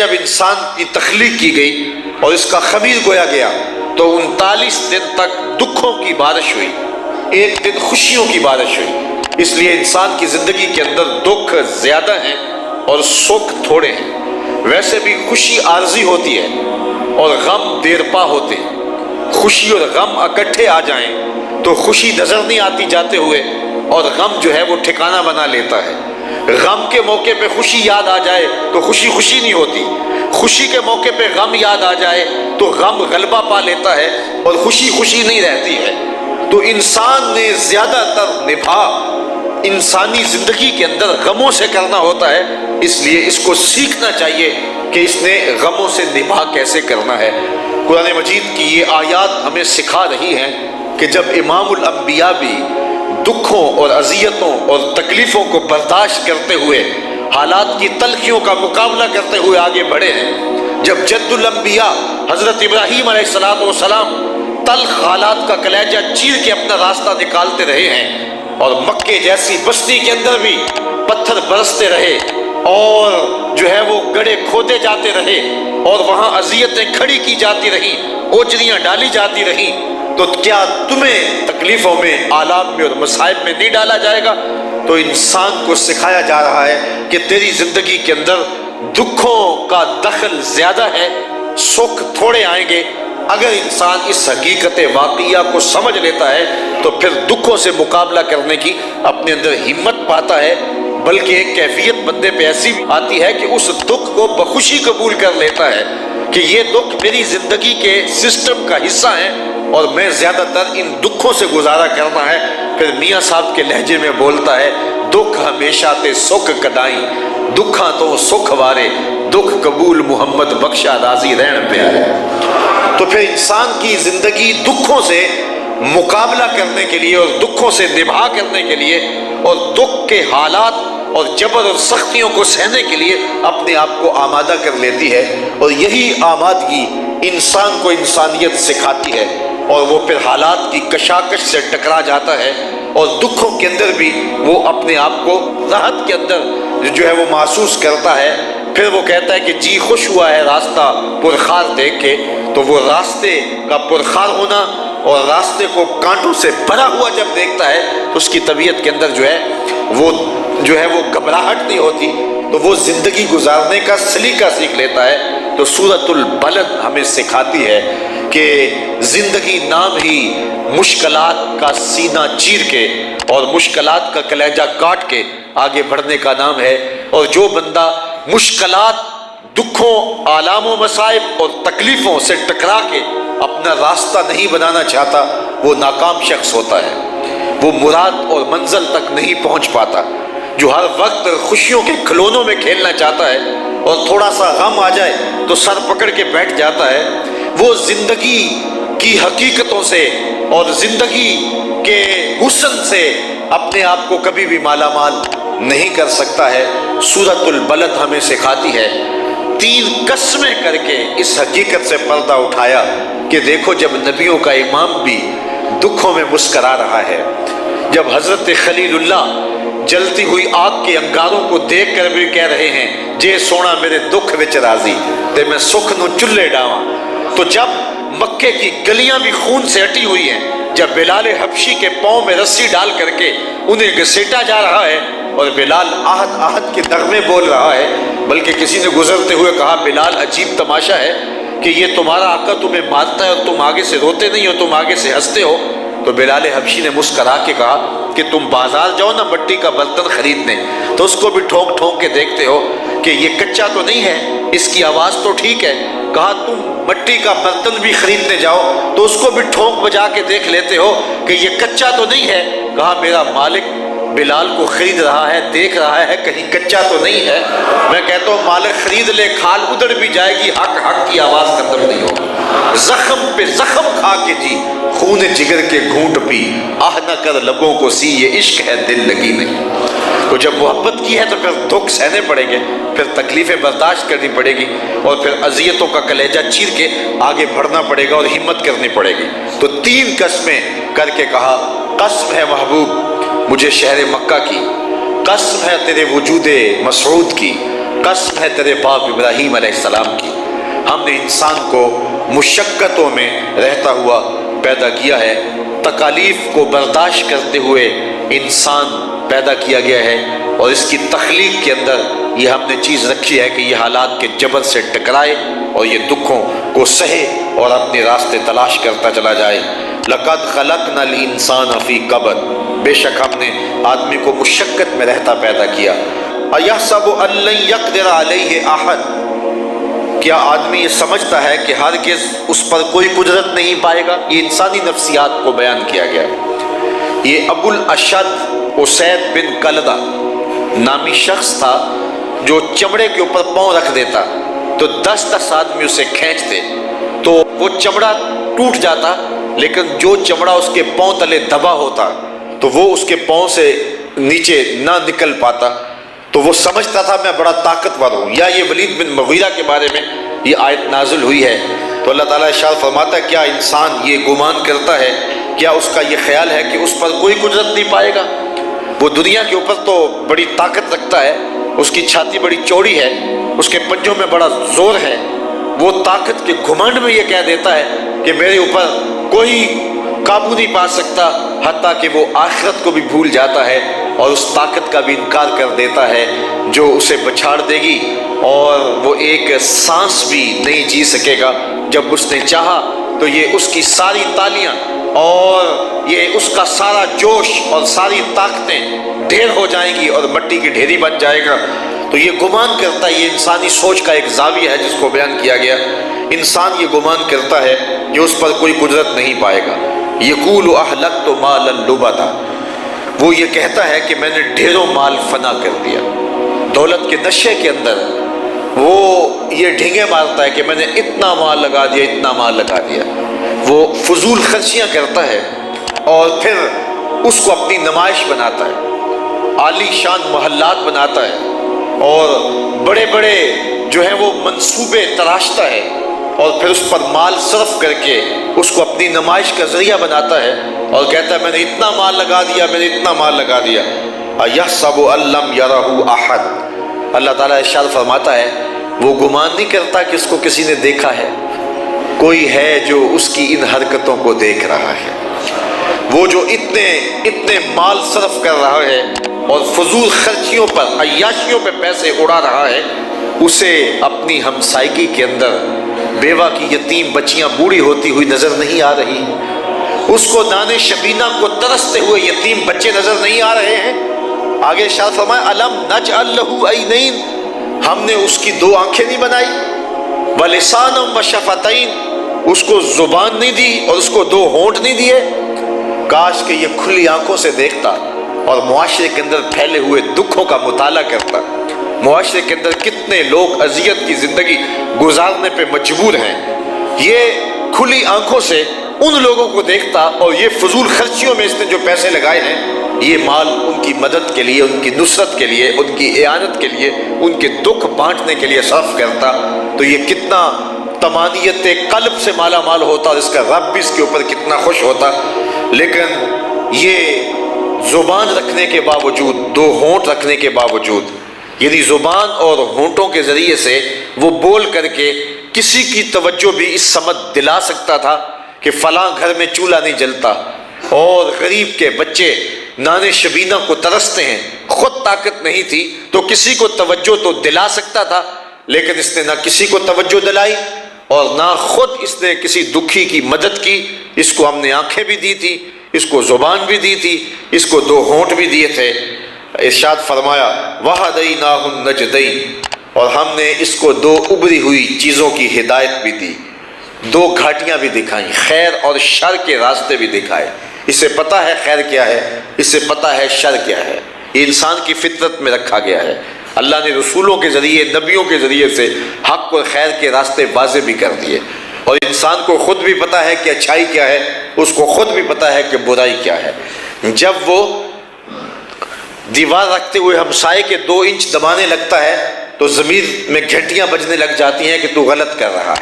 جب انسان کی تخلیق کی گئی اور اس کا خمیر گویا گیا تو 39 دن تک دکھوں کی بارش ہوئی، ایک دن خوشیوں کی بارش ہوئی۔ اس لیے انسان کی زندگی کے اندر دکھ زیادہ ہیں اور سکھ تھوڑے ہیں۔ ویسے بھی خوشی عارضی ہوتی ہے اور غم دیر پا ہوتے ہیں۔ خوشی اور غم اکٹھے آ جائیں تو خوشی نظر نہیں آتی جاتے ہوئے، اور غم جو ہے وہ ٹھکانہ بنا لیتا ہے۔ غم کے موقع پہ خوشی یاد آ جائے تو خوشی خوشی نہیں ہوتی، خوشی کے موقع پہ غم یاد آ جائے تو غم غلبہ پا لیتا ہے اور خوشی خوشی نہیں رہتی ہے۔ تو انسان نے زیادہ تر نبھا انسانی زندگی کے اندر غموں سے کرنا ہوتا ہے، اس لیے اس کو سیکھنا چاہیے کہ اس نے غموں سے نبھا کیسے کرنا ہے۔ قرآن مجید کی یہ آیات ہمیں سکھا رہی ہیں کہ جب امام الانبیاء بھی دکھوں اور اذیتوں اور تکلیفوں کو برداشت کرتے ہوئے حالات کی تلخیوں کا مقابلہ کرتے ہوئے آگے بڑھے ہیں، جب جد الانبیاء حضرت ابراہیم علیہ السلام تلخ حالات کا کلیجہ چیر کے اپنا راستہ نکالتے رہے ہیں، اور مکے جیسی بستی کے اندر بھی پتھر برستے رہے اور جو ہے وہ گڑھے کھودے جاتے رہے اور وہاں اذیتیں کھڑی کی جاتی رہیں، اوجریاں ڈالی جاتی رہیں، تو کیا تمہیں تکلیفوں میں، آلام میں اور مصائب میں نہیں ڈالا جائے گا؟ تو انسان کو سکھایا جا رہا ہے کہ تیری زندگی کے اندر دکھوں کا دخل زیادہ ہے، سکھ تھوڑے آئیں گے۔ اگر انسان اس حقیقت واقعہ کو سمجھ لیتا ہے تو پھر دکھوں سے مقابلہ کرنے کی اپنے اندر ہمت پاتا ہے، بلکہ ایک کیفیت بندے پہ ایسی آتی ہے کہ اس دکھ کو بخوشی قبول کر لیتا ہے کہ یہ دکھ میری زندگی کے سسٹم کا حصہ ہے اور میں زیادہ تر ان دکھوں سے گزارا کرنا ہے۔ پھر میاں صاحب کے لہجے میں بولتا ہے، دکھ ہمیشہ تے سکھ کڈائیں، دکھاں تو سکھ وارے، دکھ قبول محمد بخشا راضی رہن پہ آئے۔ تو پھر انسان کی زندگی دکھوں سے مقابلہ کرنے کے لیے اور دکھوں سے نبھا کرنے کے لیے اور دکھ کے حالات اور جبر اور سختیوں کو سہنے کے لیے اپنے آپ کو آمادہ کر لیتی ہے، اور یہی آمادگی انسان کو انسانیت سکھاتی ہے، اور وہ پھر حالات کی کشاکش سے ٹکرا جاتا ہے اور دکھوں کے اندر بھی وہ اپنے آپ کو راحت کے اندر جو ہے وہ محسوس کرتا ہے۔ پھر وہ کہتا ہے کہ جی خوش ہوا ہے راستہ پرخار دیکھ کے، تو وہ راستے کا پرخار ہونا اور راستے کو کانٹوں سے بھرا ہوا جب دیکھتا ہے تو اس کی طبیعت کے اندر جو ہے وہ گھبراہٹ نہیں ہوتی، تو وہ زندگی گزارنے کا سلیقہ سیکھ لیتا ہے۔ تو سورۃ البلد ہمیں سکھاتی ہے کہ زندگی نام ہی مشکلات کا سینہ چیر کے اور مشکلات کا کلیجہ کاٹ کے آگے بڑھنے کا نام ہے، اور جو بندہ مشکلات، دکھوں، آلام و مصائب اور تکلیفوں سے ٹکرا کے اپنا راستہ نہیں بنانا چاہتا وہ ناکام شخص ہوتا ہے، وہ مراد اور منزل تک نہیں پہنچ پاتا۔ جو ہر وقت خوشیوں کے کھلونوں میں کھیلنا چاہتا ہے اور تھوڑا سا غم آ جائے تو سر پکڑ کے بیٹھ جاتا ہے، وہ زندگی کی حقیقتوں سے اور زندگی کے حسن سے اپنے آپ کو کبھی بھی مالا مال نہیں کر سکتا ہے۔ سورۃ البلد ہمیں سکھاتی ہے، 3 قسمیں کر کے اس حقیقت سے پردہ اٹھایا کہ دیکھو جب نبیوں کا امام بھی دکھوں میں مسکرا رہا ہے، جب حضرت خلیل اللہ جلتی ہوئی آگ کے انگاروں کو دیکھ کر بھی کہہ رہے ہیں جے سونا میرے دکھ وچ راضی تے میں سکھ نو چلے ڈاواں، تو جب مکے کی گلیاں بھی خون سے اٹی ہوئی ہیں، جب بلال حبشی کے پاؤں میں رسی ڈال کر کے انہیں گھسیٹا جا رہا ہے اور بلال آہت آہت کے نغمے بول رہا ہے، بلکہ کسی نے گزرتے ہوئے کہا بلال عجیب تماشا ہے کہ یہ تمہارا آقا تمہیں مارتا ہے اور تم آگے سے روتے نہیں ہو، تم آگے سے ہنستے ہو۔ تو بلال حبشی نے مسکرا کے کہا کہ تم بازار جاؤ نا مٹی کا برتن خریدنے، تو اس کو بھی ٹھونک ٹھونک کے دیکھتے ہو کہ یہ کچا تو نہیں ہے، اس کی آواز تو ٹھیک ہے۔ کہا تم مٹی کا برتن بھی خریدنے جاؤ تو اس کو بھی ٹھونک بجا کے دیکھ لیتے ہو کہ یہ کچا تو نہیں ہے۔ کہا میرا مالک بلال کو خرید رہا ہے، دیکھ رہا ہے کہیں کچا تو نہیں ہے۔ میں کہتا ہوں مالک خرید لے، کھال ادھڑ بھی جائے گی، حق حق کی آواز ختم نہیں ہوگی۔ زخم پہ زخم کھا کے جی، خون جگر کے گھونٹ پی، آہ نہ کر لبوں کو سی، یہ عشق ہے دل لگی نہیں۔ تو جب محبت کی ہے تو پھر دکھ سہنے پڑیں گے، پھر تکلیفیں برداشت کرنی پڑے گی، اور پھر اذیتوں کا کلیجہ چیر کے آگے بڑھنا پڑے گا اور ہمت کرنی پڑے گی۔ تو 3 قسمیں کر کے کہا، قسم ہے محبوب مجھے شہر مکہ کی، قسم ہے تیرے وجود مسعود کی، قسم ہے تیرے باپ ابراہیم علیہ السلام کی، ہم نے انسان کو مشقتوں میں رہتا ہوا پیدا کیا ہے، تکالیف کو برداشت کرتے ہوئے انسان پیدا کیا گیا ہے، اور اس کی تخلیق کے اندر یہ ہم نے چیز رکھی ہے کہ یہ حالات کے جبر سے ٹکرائے اور یہ دکھوں کو سہے اور اپنے راستے تلاش کرتا چلا جائے۔ لَقَدْ خَلَقْنَا الْإِنسَانَ فِي كَبَدٍ، بے شک ہم نے آدمی کو مشقت میں رہتا پیدا کیا۔ أَيَحْسَبُ أَن لَّن يَقْدِرَ عَلَيْهِ أَحَدٌ، کیا آدمی یہ سمجھتا ہے کہ ہرگز اس پر کوئی قدرت نہیں پائے گا؟ یہ انسانی نفسیات کو بیان کیا گیا ہے۔ یہ ابو الاشد اسید بن کلدہ نامی شخص تھا جو چمڑے کے اوپر پاؤں رکھ دیتا تو 10 آدمی اسے کھینچتے تو وہ چمڑا ٹوٹ جاتا، لیکن جو چمڑا اس کے پاؤں تلے دبا ہوتا تو وہ اس کے پاؤں سے نیچے نہ نکل پاتا، تو وہ سمجھتا تھا میں بڑا طاقتور ہوں۔ یا یہ ولید بن مغیرہ کے بارے میں یہ آیت نازل ہوئی ہے، تو اللہ تعالیٰ ارشاد فرماتا ہے کیا انسان یہ گمان کرتا ہے، کیا اس کا یہ خیال ہے کہ اس پر کوئی قدرت نہیں پائے گا؟ وہ دنیا کے اوپر تو بڑی طاقت رکھتا ہے، اس کی چھاتی بڑی چوڑی ہے، اس کے پنجوں میں بڑا زور ہے، وہ طاقت کے گھمنڈ میں یہ کہہ دیتا ہے کہ میرے اوپر کوئی قابو نہیں پا سکتا، حتیٰ کہ وہ آخرت کو بھی بھول جاتا ہے اور اس طاقت کا بھی انکار کر دیتا ہے جو اسے بچھاڑ دے گی، اور وہ ایک سانس بھی نہیں جی سکے گا۔ جب اس نے چاہا تو یہ اس کی ساری تالیاں اور یہ اس کا سارا جوش اور ساری طاقتیں ڈھیر ہو جائیں گی اور مٹی کی ڈھیری بن جائے گا۔ تو یہ گمان کرتا ہے، یہ انسانی سوچ کا ایک زاویہ ہے جس کو بیان کیا گیا، انسان یہ گمان کرتا ہے کہ اس پر کوئی قدرت نہیں پائے گا۔ یقول اہلکت مالا لبدا، وہ یہ کہتا ہے کہ میں نے ڈھیروں مال فنا کر دیا، دولت کے نشے کے اندر وہ یہ ڈھینگے مارتا ہے کہ میں نے اتنا مال لگا دیا، اتنا مال لگا دیا، وہ فضول خرچیاں کرتا ہے اور پھر اس کو اپنی نمائش بناتا ہے، عالی شان محلات بناتا ہے اور بڑے بڑے جو ہیں وہ منصوبے تراشتا ہے اور پھر اس پر مال صرف کر کے اس کو اپنی نمائش کا ذریعہ بناتا ہے اور کہتا ہے میں نے اتنا مال لگا دیا، میں نے اتنا مال لگا دیا۔ اَيَحْسَبُ أَن لَّمْ يَرَهُ أَحَدٌ، اللہ تعالیٰ ارشاد فرماتا ہے وہ گمان نہیں کرتا کہ اس کو کسی نے دیکھا ہے، کوئی ہے جو اس کی ان حرکتوں کو دیکھ رہا ہے، وہ جو اتنے مال صرف کر رہا ہے اور فضول خرچیوں پر، عیاشیوں پہ پیسے اڑا رہا ہے، اسے اپنی ہمسائیگی کے اندر بیوہ کی یتیم بچیاں بوڑھی ہوتی ہوئی نظر نہیں آ رہی، اس کو نان شبینہ کو ترستے ہوئے یتیم بچے نظر نہیں آ رہے ہیں۔ آگے ارشاد فرمایا الم نجعل لہ عینین، ہم نے اس کی 2 آنکھیں نہیں بنائی، ولسانا وشفتین، اس کو زبان نہیں دی اور اس کو 2 ہونٹ نہیں دیے، کاش کہ یہ کھلی آنکھوں سے دیکھتا اور معاشرے کے اندر پھیلے ہوئے دکھوں کا مطالعہ کرتا۔ معاشرے کے اندر کتنے لوگ اذیت کی زندگی گزارنے پہ مجبور ہیں، یہ کھلی آنکھوں سے ان لوگوں کو دیکھتا اور یہ فضول خرچیوں میں اس نے جو پیسے لگائے ہیں یہ مال ان کی مدد کے لیے، ان کی نصرت کے لیے، ان کی اعانت کے لیے، ان کے دکھ بانٹنے کے لیے صرف کرتا، تو یہ کتنا طمانیت قلب سے مالا مال ہوتا اور اس کا رب بھی اس کے اوپر کتنا خوش ہوتا۔ لیکن یہ زبان رکھنے کے باوجود، 2 ہونٹ رکھنے کے باوجود، یعنی زبان اور ہونٹوں کے ذریعے سے وہ بول کر کے کسی کی توجہ بھی اس سمت دلا سکتا تھا کہ فلاں گھر میں چولہا نہیں جلتا اور غریب کے بچے نان شبینہ کو ترستے ہیں، خود طاقت نہیں تھی تو کسی کو توجہ تو دلا سکتا تھا، لیکن اس نے نہ کسی کو توجہ دلائی اور نہ خود اس نے کسی دکھی کی مدد کی۔ اس کو ہم نے آنکھیں بھی دی تھی، اس کو زبان بھی دی تھی، اس کو 2 ہونٹ بھی دیے تھے۔ ارشاد فرمایا وَهَدَيْنَاهُ النَّجْدَيْنِ، اور ہم نے اس کو 2 ابری ہوئی چیزوں کی ہدایت بھی دی، 2 گھاٹیاں بھی دکھائیں، خیر اور شر کے راستے بھی دکھائے۔ اسے پتہ ہے خیر کیا ہے، اسے پتہ ہے شر کیا ہے، یہ انسان کی فطرت میں رکھا گیا ہے۔ اللہ نے رسولوں کے ذریعے، نبیوں کے ذریعے سے حق اور خیر کے راستے واضح بھی کر دیے، اور انسان کو خود بھی پتہ ہے کہ اچھائی کیا ہے، اس کو خود بھی پتہ ہے کہ برائی کیا ہے۔ جب وہ دیوار رکھتے ہوئے ہمسائے کے 2 انچ دبانے لگتا ہے تو ضمیر میں گھنٹیاں بجنے لگ جاتی ہیں کہ تو غلط کر رہا ہے۔